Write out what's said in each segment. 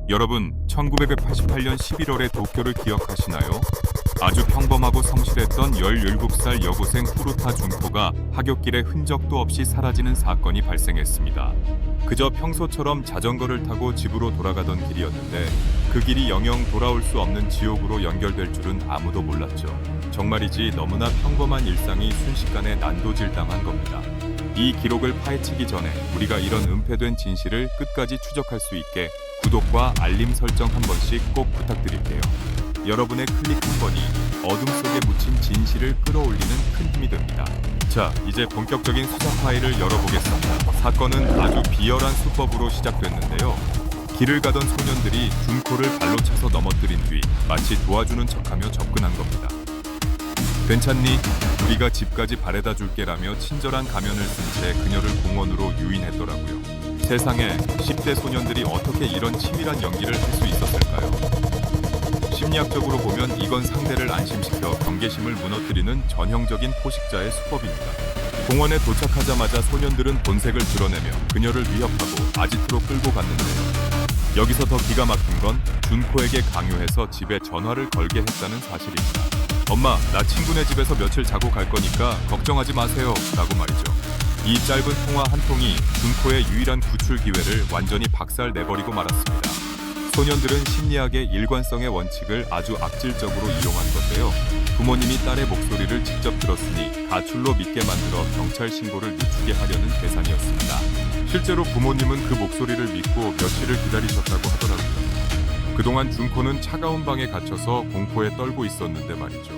여러분, 1988년 11월의 도쿄를 기억하시나요? 아주 평범하고 성실했던 17살 여고생 후루타 준코가 하굣길에 흔적도 없이 사라지는 사건이 발생했습니다. 그저 평소처럼 자전거를 타고 집으로 돌아가던 길이었는데 그 길이 영영 돌아올 수 없는 지옥으로 연결될 줄은 아무도 몰랐죠. 정말이지 너무나 평범한 일상이 순식간에 난도질당한 겁니다. 이 기록을 파헤치기 전에 우리가 이런 은폐된 진실을 끝까지 추적할 수 있게 구독과 알림 설정 한 번씩 꼭 부탁드릴게요. 여러분의 클릭 한 번이 어둠 속에 묻힌 진실을 끌어올리는 큰 힘이 됩니다. 자, 이제 본격적인 수사 파일을 열어보겠습니다. 사건은 아주 비열한 수법으로 시작됐는데요. 길을 가던 소년들이 준코를 발로 차서 넘어뜨린 뒤 마치 도와주는 척하며 접근한 겁니다. 괜찮니? 우리가 집까지 바래다 줄게라며 친절한 가면을 쓴 채 그녀를 공원으로 유인했더라고요. 세상에 10대 소년들이 어떻게 이런 치밀한 연기를 할 수 있었을까요? 심리학적으로 보면 이건 상대를 안심시켜 경계심을 무너뜨리는 전형적인 포식자의 수법입니다. 공원에 도착하자마자 소년들은 본색을 드러내며 그녀를 위협하고 아지트로 끌고 갔는데요. 여기서 더 기가 막힌 건 준코에게 강요해서 집에 전화를 걸게 했다는 사실입니다. 엄마, 나 친구네 집에서 며칠 자고 갈 거니까 걱정하지 마세요 라고 말이죠. 이 짧은 통화 한 통이 준코의 유일한 구출 기회를 완전히 박살내버리고 말았습니다. 소년들은 심리학의 일관성의 원칙을 아주 악질적으로 이용한 건데요. 부모님이 딸의 목소리를 직접 들었으니 가출로 믿게 만들어 경찰 신고를 늦추게 하려는 계산이었습니다. 실제로 부모님은 그 목소리를 믿고 며칠을 기다리셨다고 하더라고요. 그동안 준코는 차가운 방에 갇혀서 공포에 떨고 있었는데 말이죠.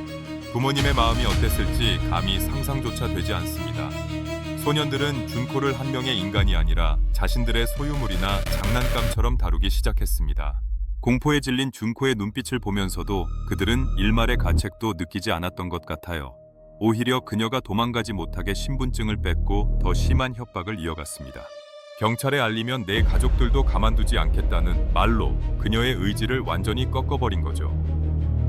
부모님의 마음이 어땠을지 감히 상상조차 되지 않습니다. 소년들은 준코를 한 명의 인간이 아니라 자신들의 소유물이나 장난감처럼 다루기 시작했습니다. 공포에 질린 준코의 눈빛을 보면서도 그들은 일말의 가책도 느끼지 않았던 것 같아요. 오히려 그녀가 도망가지 못하게 신분증을 뺏고 더 심한 협박을 이어갔습니다. 경찰에 알리면 내 가족들도 가만두지 않겠다는 말로 그녀의 의지를 완전히 꺾어버린 거죠.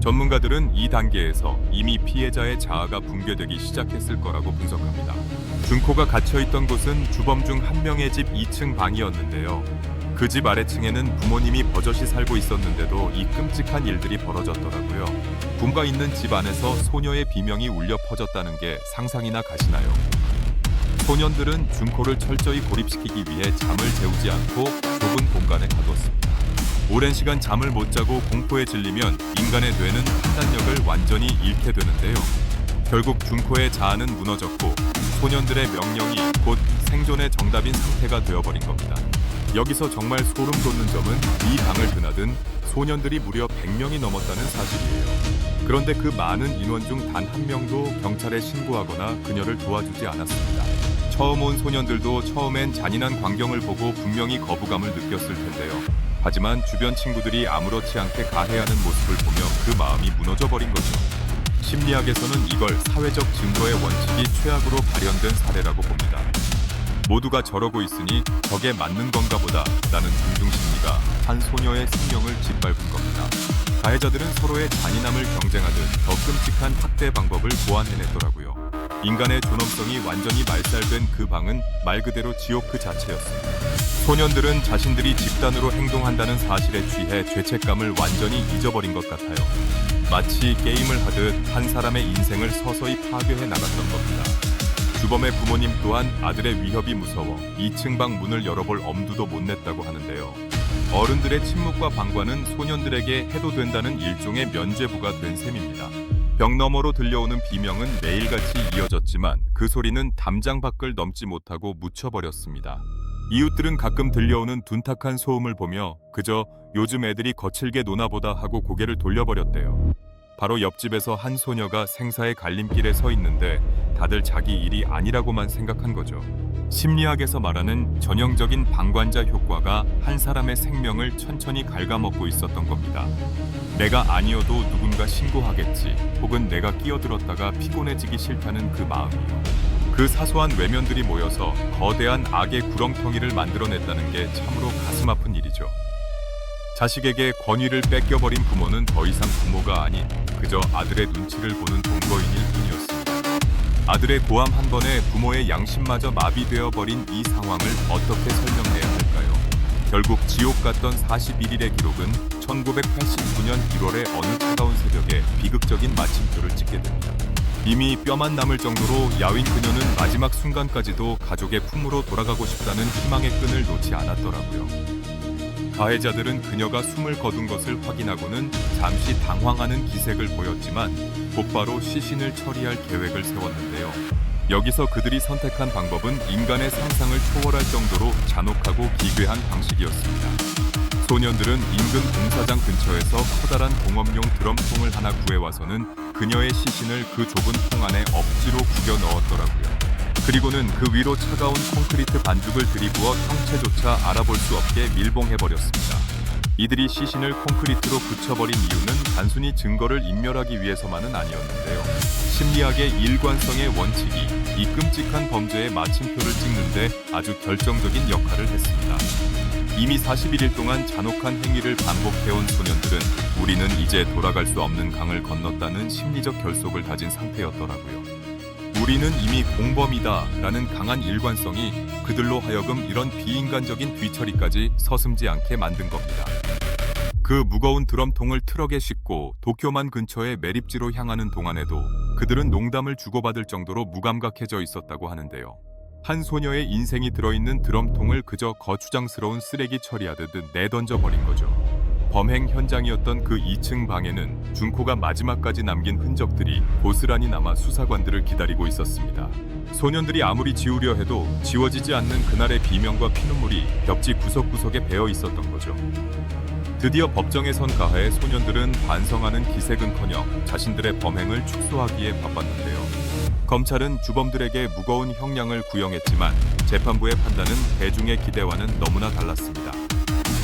전문가들은 이 단계에서 이미 피해자의 자아가 붕괴되기 시작했을 거라고 분석합니다. 준코가 갇혀있던 곳은 주범 중 한 명의 집 2층 방이었는데요. 그 집 아래층에는 부모님이 버젓이 살고 있었는데도 이 끔찍한 일들이 벌어졌더라고요. 분가 있는 집 안에서 소녀의 비명이 울려 퍼졌다는 게 상상이나 가시나요? 소년들은 준코를 철저히 고립시키기 위해 잠을 재우지 않고 좁은 공간에 가뒀습니다. 오랜 시간 잠을 못 자고 공포에 질리면 인간의 뇌는 판단력을 완전히 잃게 되는데요. 결국 준코의 자아는 무너졌고 소년들의 명령이 곧 생존의 정답인 상태가 되어버린 겁니다. 여기서 정말 소름 돋는 점은 이 방을 드나든 소년들이 무려 100명이 넘었다는 사실이에요. 그런데 그 많은 인원 중 단 한 명도 경찰에 신고하거나 그녀를 도와주지 않았습니다. 처음 온 소년들도 처음엔 잔인한 광경을 보고 분명히 거부감을 느꼈을 텐데요. 하지만 주변 친구들이 아무렇지 않게 가해하는 모습을 보며 그 마음이 무너져버린 거죠. 심리학에서는 이걸 사회적 증거의 원칙이 최악으로 발현된 사례라고 봅니다. 모두가 저러고 있으니 저게 맞는 건가 보다 라는 존중심리가 한 소녀의 생명을 짓밟은 겁니다. 가해자들은 서로의 잔인함을 경쟁하듯 더 끔찍한 학대 방법을 고안해냈더라고요. 인간의 존엄성이 완전히 말살된 그 방은 말 그대로 지옥 그 자체였습니다. 소년들은 자신들이 집단으로 행동한다는 사실에 취해 죄책감을 완전히 잊어버린 것 같아요. 마치 게임을 하듯 한 사람의 인생을 서서히 파괴해 나갔던 겁니다. 주범의 부모님 또한 아들의 위협이 무서워 2층 방 문을 열어볼 엄두도 못 냈다고 하는데요. 어른들의 침묵과 방관은 소년들에게 해도 된다는 일종의 면죄부가 된 셈입니다. 벽 너머로 들려오는 비명은 매일같이 이어졌지만 그 소리는 담장 밖을 넘지 못하고 묻혀버렸습니다. 이웃들은 가끔 들려오는 둔탁한 소음을 보며 그저 요즘 애들이 거칠게 노나보다 하고 고개를 돌려버렸대요. 바로 옆집에서 한 소녀가 생사의 갈림길에 서 있는데 다들 자기 일이 아니라고만 생각한 거죠. 심리학에서 말하는 전형적인 방관자 효과가 한 사람의 생명을 천천히 갉아먹고 있었던 겁니다. 내가 아니어도 누군가 신고하겠지, 혹은 내가 끼어들었다가 피곤해지기 싫다는 그 마음이요. 그 사소한 외면들이 모여서 거대한 악의 구렁텅이를 만들어냈다는 게 참으로 가슴 아픈 일이죠. 자식에게 권위를 뺏겨버린 부모는 더 이상 부모가 아닌 그저 아들의 눈치를 보는 동거인일 뿐이었습니다. 아들의 고함 한 번에 부모의 양심마저 마비되어 버린 이 상황을 어떻게 설명해야 할까요? 결국 지옥 같던 41일의 기록은 1989년 1월의 어느 차가운 새벽에 비극적인 마침표를 찍게 됩니다. 이미 뼈만 남을 정도로 야윈 그녀는 마지막 순간까지도 가족의 품으로 돌아가고 싶다는 희망의 끈을 놓지 않았더라고요. 가해자들은 그녀가 숨을 거둔 것을 확인하고는 잠시 당황하는 기색을 보였지만 곧바로 시신을 처리할 계획을 세웠는데요. 여기서 그들이 선택한 방법은 인간의 상상을 초월할 정도로 잔혹하고 기괴한 방식이었습니다. 소년들은 인근 공사장 근처에서 커다란 공업용 드럼통을 하나 구해와서는 그녀의 시신을 그 좁은 통 안에 억지로 구겨 넣었더라고요. 그리고는 그 위로 차가운 콘크리트 반죽을 들이부어 형체조차 알아볼 수 없게 밀봉해버렸습니다. 이들이 시신을 콘크리트로 붙여버린 이유는 단순히 증거를 인멸하기 위해서만은 아니었는데요. 심리학의 일관성의 원칙이 이 끔찍한 범죄의 마침표를 찍는데 아주 결정적인 역할을 했습니다. 이미 41일 동안 잔혹한 행위를 반복해온 소년들은 우리는 이제 돌아갈 수 없는 강을 건넜다는 심리적 결속을 다진 상태였더라고요. 우리는 이미 공범이다 라는 강한 일관성이 그들로 하여금 이런 비인간적인 뒤처리까지 서슴지 않게 만든 겁니다. 그 무거운 드럼통을 트럭에 싣고 도쿄만 근처의 매립지로 향하는 동안에도 그들은 농담을 주고받을 정도로 무감각해져 있었다고 하는데요. 한 소녀의 인생이 들어있는 드럼통을 그저 거추장스러운 쓰레기 처리하듯 내던져버린 거죠. 범행 현장이었던 그 2층 방에는 준코가 마지막까지 남긴 흔적들이 고스란히 남아 수사관들을 기다리고 있었습니다. 소년들이 아무리 지우려 해도 지워지지 않는 그날의 비명과 피눈물이 벽지 구석구석에 배어 있었던 거죠. 드디어 법정에 선 가해의 소년들은 반성하는 기색은커녕 자신들의 범행을 축소하기에 바빴는데요. 검찰은 주범들에게 무거운 형량을 구형했지만 재판부의 판단은 대중의 기대와는 너무나 달랐습니다.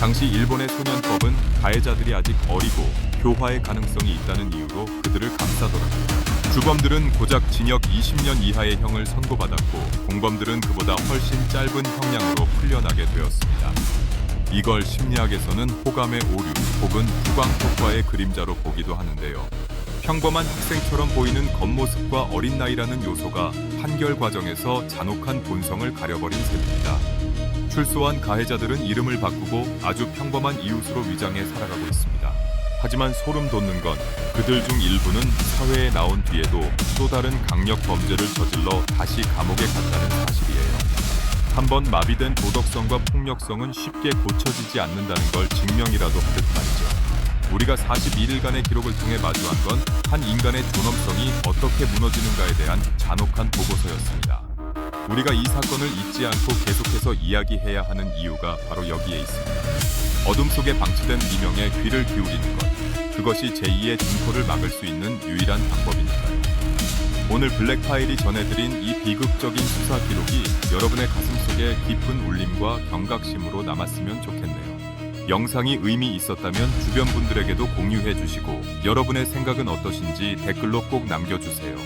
당시 일본의 소년법은 가해자들이 아직 어리고 교화의 가능성이 있다는 이유로 그들을 감싸더라고요. 주범들은 고작 징역 20년 이하의 형을 선고받았고 공범들은 그보다 훨씬 짧은 형량으로 풀려나게 되었습니다. 이걸 심리학에서는 호감의 오류 혹은 후광 효과의 그림자로 보기도 하는데요. 평범한 학생처럼 보이는 겉모습과 어린 나이라는 요소가 판결 과정에서 잔혹한 본성을 가려버린 셈입니다. 출소한 가해자들은 이름을 바꾸고 아주 평범한 이웃으로 위장해 살아가고 있습니다. 하지만 소름 돋는 건 그들 중 일부는 사회에 나온 뒤에도 또 다른 강력 범죄를 저질러 다시 감옥에 갔다는 사실이에요. 한번 마비된 도덕성과 폭력성은 쉽게 고쳐지지 않는다는 걸 증명이라도 하듯 말이죠. 우리가 41일간의 기록을 통해 마주한 건 한 인간의 존엄성이 어떻게 무너지는가에 대한 잔혹한 보고서였습니다. 우리가 이 사건을 잊지 않고 계속해서 이야기해야 하는 이유가 바로 여기에 있습니다. 어둠 속에 방치된 비명에 귀를 기울이는 것, 그것이 제2의 준코를 막을 수 있는 유일한 방법이니까요. 오늘 블랙파일이 전해드린 이 비극적인 수사 기록이 여러분의 가슴속에 깊은 울림과 경각심으로 남았으면 좋겠네요. 영상이 의미 있었다면 주변 분들에게도 공유해 주시고 여러분의 생각은 어떠신지 댓글로 꼭 남겨주세요.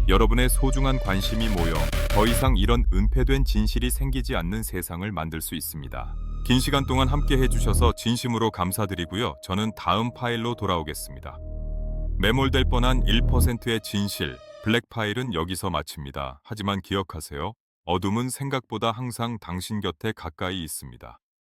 여러분의 소중한 관심이 모여 더 이상 이런 은폐된 진실이 생기지 않는 세상을 만들 수 있습니다. 긴 시간 동안 함께 해주셔서 진심으로 감사드리고요. 저는 다음 파일로 돌아오겠습니다. 매몰될 뻔한 1%의 진실, 블랙파일은 여기서 마칩니다. 하지만 기억하세요. 어둠은 생각보다 항상 당신 곁에 가까이 있습니다.